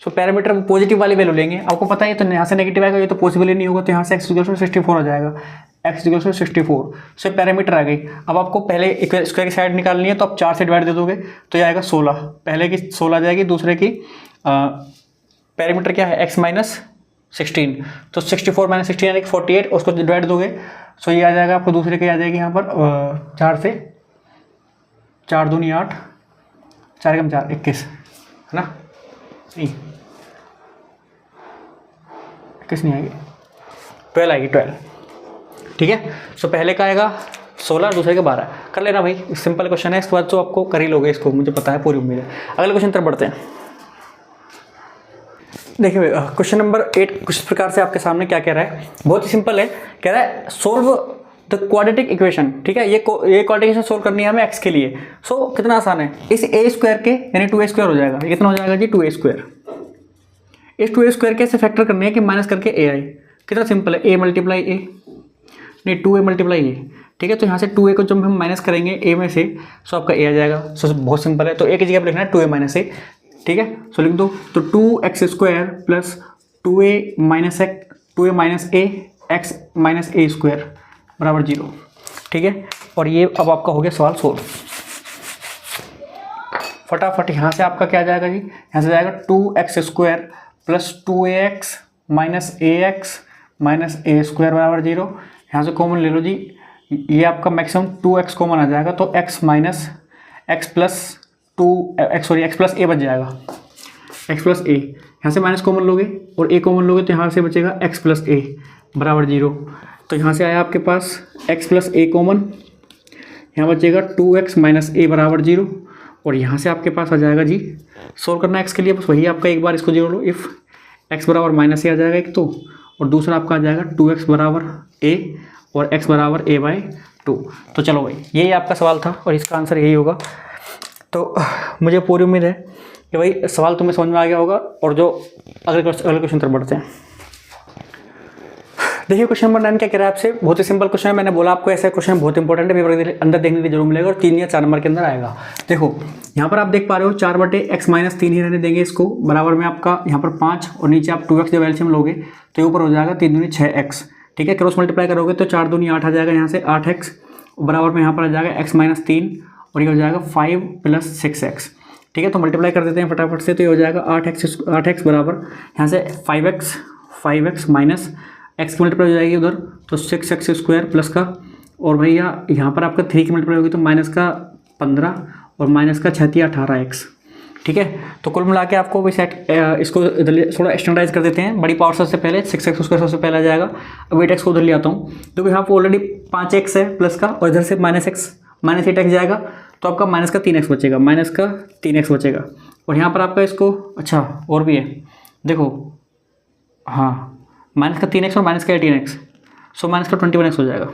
सो पैरामीटर पॉजिटिव वाली वैल्यू लेंगे, आपको पता है तो यहाँ से नेगेटिव आएगा, ये तो पॉसिबल ही नहीं होगा, तो यहाँ से x इक्वल्स टू 64 हो जाएगा, x equals to 64। So parameter आ गई। अब आपको पहले स्क्वायर की साइड निकालनी है, तो आप 4 से डिवाइड दे दोगे तो ये आएगा 16, पहले की 16 आ जाएगी, दूसरे की पैरामीटर क्या है x माइनस 16, तो 64 माइनस 16 यानी कि 48, उसको डिवाइड दोगे सो ये आ जाएगा आपको, दूसरे की आ जाएगी यहाँ पर 4 से 4 दूनी 8, 4 कम 4 21, है ना, नहीं 21 नहीं आएगी, 12 आएगी, 12, ठीक है। सो पहले का आएगा 16, दूसरे के 12, कर लेना भाई, सिंपल क्वेश्चन है, इसके बाद तो आपको कर ही लोगे इसको, मुझे पता है, पूरी उम्मीद है। अगले क्वेश्चन तरफ बढ़ते हैं। देखिए क्वेश्चन नंबर 8 कुछ प्रकार से आपके सामने क्या कह रहा है, बहुत ही सिंपल है, कह रहा है सोल्व द क्वाड्रेटिक इक्वेशन, ठीक है। ये क्वाड्रेटिक इक्वेशन सोल्व करनी है हमें x के लिए। सो कितना आसान है, इस a स्क्वायर के यानी 2a स्क्वायर हो जाएगा, कितना हो जाएगा जी 2a स्क्वायर। इस 2a स्क्वायर के ऐसे फैक्टर करने हैं कि माइनस करके a आए, कितना सिंपल है, a मल्टीप्लाई a नहीं 2a मल्टीप्लाई a, ठीक है। तो यहाँ से 2a को जब हम माइनस करेंगे a में से, सो आपका a आ जाएगा। सो बहुत सिंपल है, तो a की जगह पर लिखना है 2a माइनस a, ठीक है। सो लिख दो, तो 2x square plus 2a minus a x minus a square बराबर 0, ठीक है। और ये अब आपका हो गया सवाल सोल्व। फटाफट यहाँ से आपका क्या आ जाएगा जी, यहाँ से जाएगा 2x square plus 2ax minus ax minus a square बराबर 0। यहाँ से कॉमन ले लो जी, ये आपका मैक्सिमम 2x कॉमन आ जाएगा, तो x minus x plus x plus a बच जाएगा, x प्लस a। यहाँ से माइनस कॉमन लोगे और a कॉमन लोगे तो यहाँ से बचेगा x प्लस a बराबर 0। तो यहाँ से आया आपके पास x प्लस a कॉमन, यहाँ बचेगा 2x माइनस a बराबर 0। और यहाँ से आपके पास आ जाएगा जी, सोल्व करना है x के लिए, बस वही आपका एक बार इसको 0 लो, इफ़ x बराबर माइनस a आ जाएगा एक तो, और दूसरा आपका आ जाएगा 2x बराबर a और x बराबर a/2। तो चलो भाई यही आपका सवाल था और इसका आंसर यही होगा। तो मुझे पूरी उम्मीद है कि भाई सवाल तुम्हें समझ में आ गया होगा। और जो अगले क्वेश्चन तरफ बढ़ते हैं। देखिए क्वेश्चन नंबर 9 क्या कह रहा है आपसे, बहुत ही सिंपल क्वेश्चन है, मैंने बोला आपको ऐसा क्वेश्चन बहुत इंपॉर्टेंट है, पेपर के अंदर देखने के लिए जरूर मिलेगा और 3 या 4 नंबर के अंदर आएगा। देखो यहाँ पर आप देख पा रहे हो 4/x माइनस 3 ही रहने देंगे इसको, बराबर में आपका यहाँ पर 5 और नीचे आप 2x जब एलसीएम लोगे तो ये ऊपर हो जाएगा 3 दूनी 6x, ठीक है। क्रॉस मल्टीप्लाई करोगे तो 4 दूनी 8 आ जाएगा, यहाँ से 8x बराबर में यहाँ पर आ जाएगा x माइनस 3 और ये हो जाएगा 5 प्लस 6x, ठीक है। तो मल्टीप्लाई कर देते हैं फटाफट से, तो ये हो जाएगा 8x बराबर यहाँ से 5x माइनस x की मल्टीप्लाई हो जाएगी उधर, तो 6x स्क्वायर प्लस का, और भैया यहाँ पर आपका 3 की मल्टीप्लाई होगी तो माइनस का 15 और माइनस का 6 18x, ठीक है। तो कुल मिला के आपको भी सेट इसको थोड़ा स्टैंडर्डाइज कर देते हैं, बड़ी पावर सबसे पहले 6x स्क्वायर सबसे पहले आ जाएगा। अब 8x को उधर ले आता हूँ, देखो यहाँ पर ऑलरेडी 5x है प्लस का, और इधर से माइनस 8x जाएगा, तो आपका माइनस का 3x बचेगा, माइनस का 3x बचेगा। और यहाँ पर आपका इसको अच्छा और भी है, देखो हाँ माइनस का 3x और माइनस का 18x, सो माइनस का 21x हो जाएगा,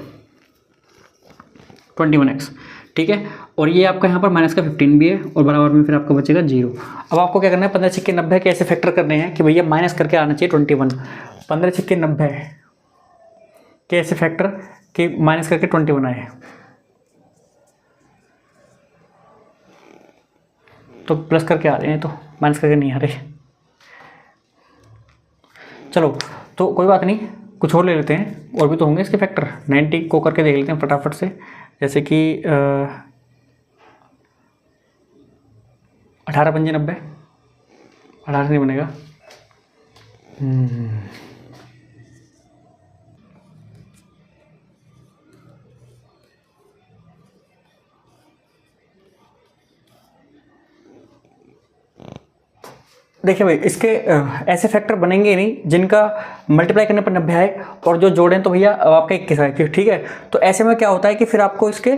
21x, ठीक है। और ये आपका यहाँ पर माइनस का 15 भी है और बराबर में फिर आपका बचेगा 0। अब आपको क्या करना है, 15 छिक्के 90 कैसे फैक्टर करने हैं कि भैया माइनस करके आना चाहिए 21। 15 छिक्के 90 कैसे फैक्टर कि माइनस करके 21 आए, तो प्लस करके आ रहे हैं, तो माइनस करके नहीं आ रहे। चलो तो कोई बात नहीं, कुछ और ले लेते हैं, और भी तो होंगे इसके फैक्टर। 90 को करके देख लेते हैं फटाफट से, जैसे कि 18 पंजे 90, 18 नहीं बनेगा। देखिए भाई, इसके ऐसे फैक्टर बनेंगे नहीं जिनका मल्टीप्लाई करने पर 90 आए और जो जोड़ें तो भैया आपका 21 आए, ठीक है। तो ऐसे में क्या होता है कि फिर आपको इसके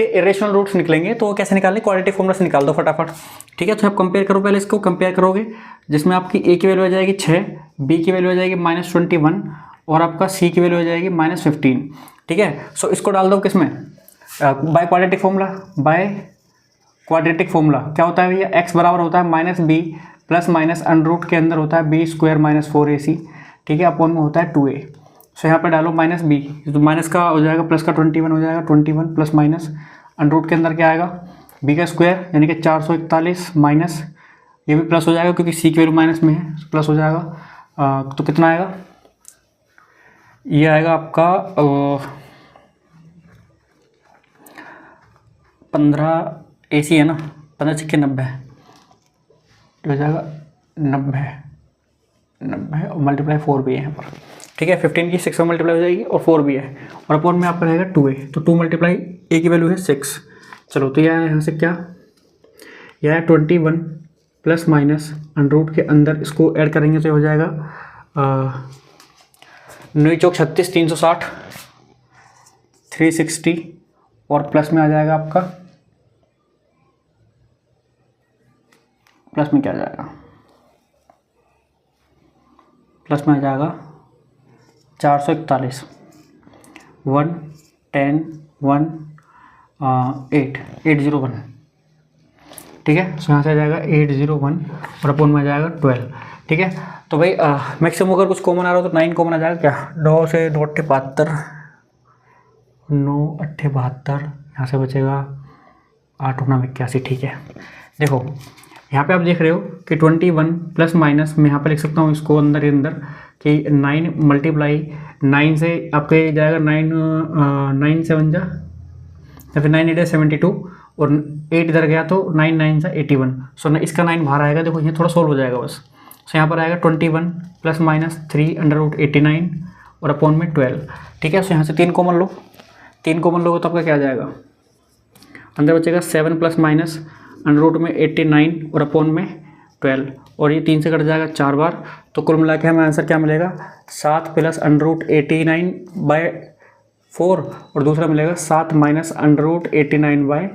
इरेशनल रूट्स निकलेंगे, तो वो कैसे निकालने, क्वाड्रेटिक फॉर्मूला से निकाल दो फटाफट, ठीक है। तो आप कंपेयर करो, पहले इसको कंपेयर करोगे, जिसमें आपकी ए की वैल्यू आ जाएगी 6, बी की वैल्यू आ जाएगी -21 और आपका सी की वैल्यू आ जाएगी -15, ठीक है। सो इसको डाल दो किसमें, by quadratic formula. By quadratic formula क्या होता है भैया, x बराबर होता है -b प्लस माइनस अंडर के अंदर होता है b स्क्वायर -4ac, ठीक है, अपॉन में होता है 2a। सो यहाँ पे डालो -b, तो माइनस का हो जाएगा प्लस का 21 हो जाएगा, 21 प्लस माइनस अंडर के अंदर क्या आएगा b का स्क्वायर यानी कि 441 माइनस ये भी प्लस हो जाएगा क्योंकि c की वैल्यू माइनस में है, प्लस हो जाएगा। तो कितना आएगा, ये आएगा आपका 15 AC है ना, 15 छक्के 90 हो जाएगा 90 और मल्टीप्लाई 4 भी है यहाँ पर, ठीक है। 15 की 6 में मल्टीप्लाई हो जाएगी और 4 भी है, और अपॉन में आपका रहेगा 2a, तो 2 मल्टीप्लाई a की वैल्यू है 6। चलो तो यह है यहाँ से क्या, यह है 21 प्लस माइनस अंडर के अंदर इसको ऐड करेंगे तो हो जाएगा 9 चौक 36, 360, 360 और प्लस में आ जाएगा आपका, प्लस में क्या आ जाएगा, प्लस में आ जाएगा 441, 1 10 1 8 801, ठीक है। सो यहाँ से आ जाएगा 801 और अपॉन में आ जाएगा 12, ठीक है। तो भाई मैक्सिमम अगर कुछ कॉमन आ रहा हो तो 9 कॉमन आ जाएगा क्या, 9 से 9 8 72, 9 8 72, यहाँ से बचेगा 8 9 81, ठीक है। देखो यहाँ पे आप देख रहे हो कि 21 प्लस माइनस मैं यहाँ पे लिख सकता हूँ इसको अंदर ही अंदर कि 9 मल्टीप्लाई 9 से आपके जाएगा 9 7 जा या फिर 9 8 72 और 8 इधर गया तो 9 9 सा 81। सो इसका 9 बाहर आएगा, देखो ये थोड़ा सोल्व हो जाएगा बस। सो यहाँ पर आएगा 21 प्लस माइनस 3 अंडर 89 और अपॉन में 12, ठीक है। सो यहाँ से 3 कॉमन लो, 3 कॉमन लोगे तो आपका क्या आ जाएगा, अंदर बचेगा 7 प्लस माइनस अंडर में 89 और अपॉन में 12 और ये 3 से कट जाएगा 4 बार, तो कुल मिला के हमें आंसर क्या मिलेगा 7 प्लस अंडर 89 बाय 4 और दूसरा मिलेगा 7 माइनस अंडर 89 बाय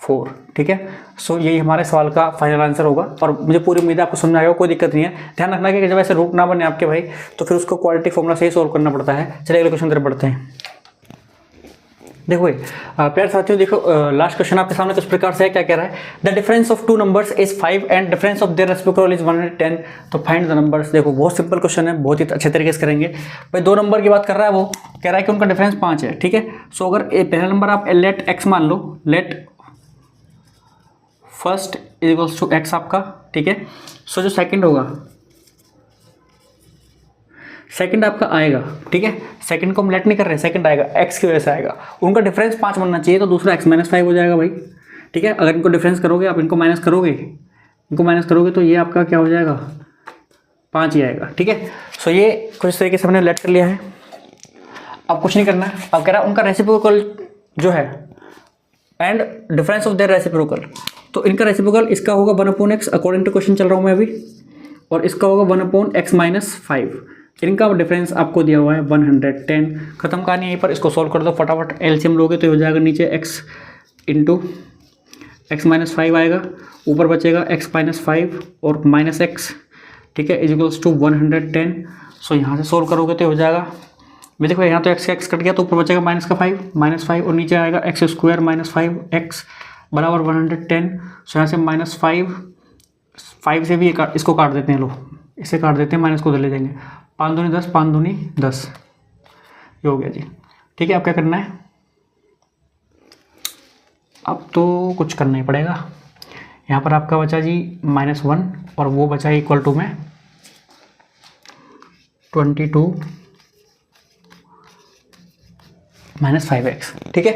4, ठीक है। सो यही हमारे सवाल का फाइनल आंसर होगा और मुझे पूरी उम्मीद है आपको समझ आएगा, कोई दिक्कत नहीं है। ध्यान रखना कि जब ऐसे रूट ना बने आपके भाई तो फिर उसको क्वाड्रेटिक फॉर्मूला से ही सोल्व करना पड़ता है। चलिए अगले क्वेश्चन तरफ बढ़ते हैं। देखो प्यारे साथियों, देखो लास्ट क्वेश्चन आपके सामने कुछ प्रकार से है, क्या कह रहा है, the difference of two numbers is 5 and difference of there reciprocal is 110, तो फाइंड द नंबर्स। देखो बहुत सिंपल क्वेश्चन है, बहुत ही अच्छे तरीके से करेंगे भाई। 2 नंबर की बात कर रहा है, वो कह रहा है कि उनका डिफरेंस 5 है, ठीक है। सो अगर पहला नंबर आप लेट x मान लो, let first is equals to x आपका, ठीक है। सो जो सेकंड होगा, सेकंड आपका आएगा, ठीक है। सेकंड को हम लेट नहीं कर रहे, सेकंड आएगा x की वजह से आएगा, उनका डिफरेंस 5 बनना चाहिए, तो दूसरा x - 5 हो जाएगा भाई, ठीक है। अगर इनको डिफरेंस करोगे, आप इनको माइनस करोगे, तो ये आपका क्या हो जाएगा 5 ही आएगा, ठीक है। सो ये कुछ तरीके से हमने लेट कर लिया है। अब कुछ नहीं करना है, अब कह रहा है उनका रेसिप्रोकल जो है and difference of there reciprocal, तो इनका रेसिप्रोकल इसका होगा 1/x अकॉर्डिंग टू क्वेश्चन चल रहा हूँ मैं अभी, और इसका होगा 1/x - 5। इनका डिफरेंस आपको दिया हुआ है 110। खत्म कहानी यहीं पर, इसको सॉल्व कर दो फटाफट। एलसीएम लोगे तो हो जाएगा नीचे x इंटू x - 5 आएगा, ऊपर बचेगा x - 5 और -x, ठीक है, इज इक्वल्स टू 110। सो यहाँ से सोल्व करोगे तो हो जाएगा, मैं देखो यहाँ तो x कट गया तो ऊपर बचेगा -5 और नीचे आएगा x स्क्वायर - 5x बराबर 110। सो यहाँ से -5 से भी इसको काट देते हैं, लो इसे काट देते हैं, माइनस को उधर ले जाएंगे, 5 दूनी 10, 5 दूनी 10, ये हो गया जी, ठीक है। अब क्या करना है, अब तो कुछ करना ही पड़ेगा। यहाँ पर आपका बचा जी -1 और वो बचा इक्वल टू में 22 माइनस 5x, ठीक है।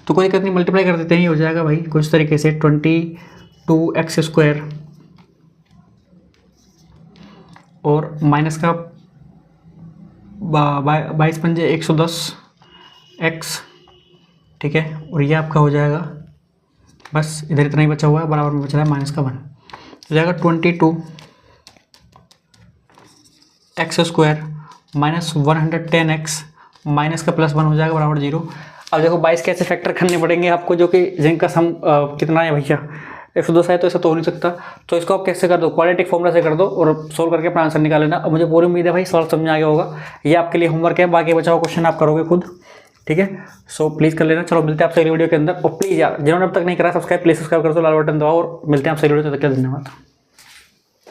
तो कोई दिक्कत नहीं, मल्टीप्लाई कर देते हैं, हो जाएगा भाई कुछ तरीके से 22x² और माइनस का 22 पंजे 110x, ठीक है। और ये आपका हो जाएगा, बस इधर इतना ही बचा हुआ है, बराबर में बच रहा है माइनस का 1, हो जाएगा 22x² माइनस 110x माइनस का +1 हो जाएगा बराबर 0। अब देखो 22 कैसे फैक्टर करने पड़ेंगे आपको, जो कि जिनका सम कितना है भैया 110 है, तो ऐसा तो हो नहीं सकता। तो इसको आप कैसे कर दो, क्वाड्रेटिक फॉर्मूला से कर दो और सोल्व करके अपना आंसर निकाल लेना। और मुझे पूरी उम्मीद है भाई सवाल समझ में आ गया होगा। ये आपके लिए होमवर्क है, बाकी बचा हुआ क्वेश्चन आप करोगे खुद, ठीक है। सो प्लीज़ कर लेना। चलो मिलते हैं आपसे अगली वीडियो के अंदर। और प्लीज़ यार जिन्होंने अब तक नहीं करा सब्सक्राइब, प्लीज़ सब्सक्राइब कर दो, लाल बटन दबाओ, और मिलते हैं आपसे अगली वीडियो। तब तक के लिए धन्यवाद।